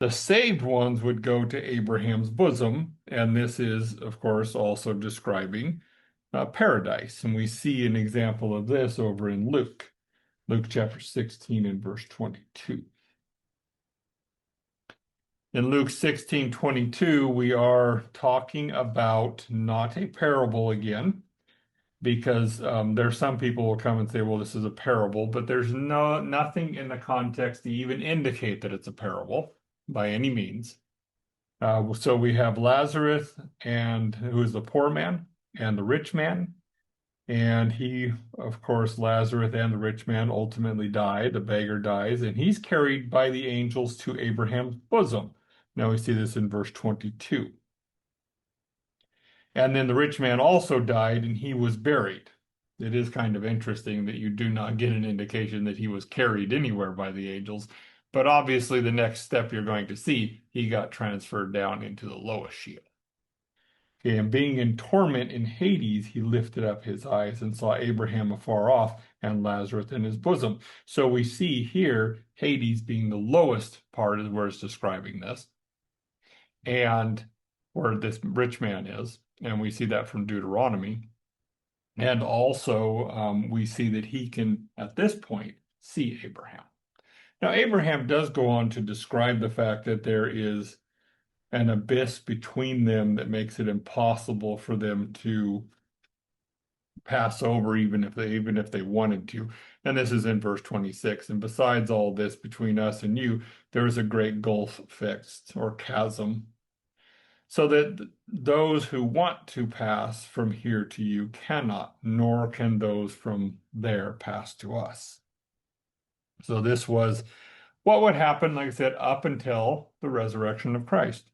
The saved ones would go to Abraham's bosom, and this is, of course, also describing paradise. And we see an example of this over in Luke, Luke chapter 16 and verse 22. In Luke 16:22, we are talking about not a parable again, because there are some people will come and say, well, this is a parable, but there's nothing in the context to even indicate that it's a parable by any means. So we have Lazarus, and who is the poor man and the rich man. And he, of course, Lazarus and the rich man ultimately die. The beggar dies, and he's carried by the angels to Abraham's bosom. Now we see this in verse 22. And then the rich man also died, and he was buried. It is kind of interesting that you do not get an indication that he was carried anywhere by the angels. But obviously, the next step you're going to see, he got transferred down into the lowest Sheol. Okay, and being in torment in Hades, he lifted up his eyes and saw Abraham afar off and Lazarus in his bosom. So we see here Hades being the lowest part is where it's describing this, and where this rich man is. And we see that from Deuteronomy. And also, we see that he can, at this point, see Abraham. Now, Abraham does go on to describe the fact that there is an abyss between them that makes it impossible for them to pass over, even if they wanted to. And this is in verse 26. And besides all this, between us and you, there is a great gulf fixed, or chasm, so that those who want to pass from here to you cannot, nor can those from there pass to us. So this was what would happen, like I said, up until the resurrection of Christ.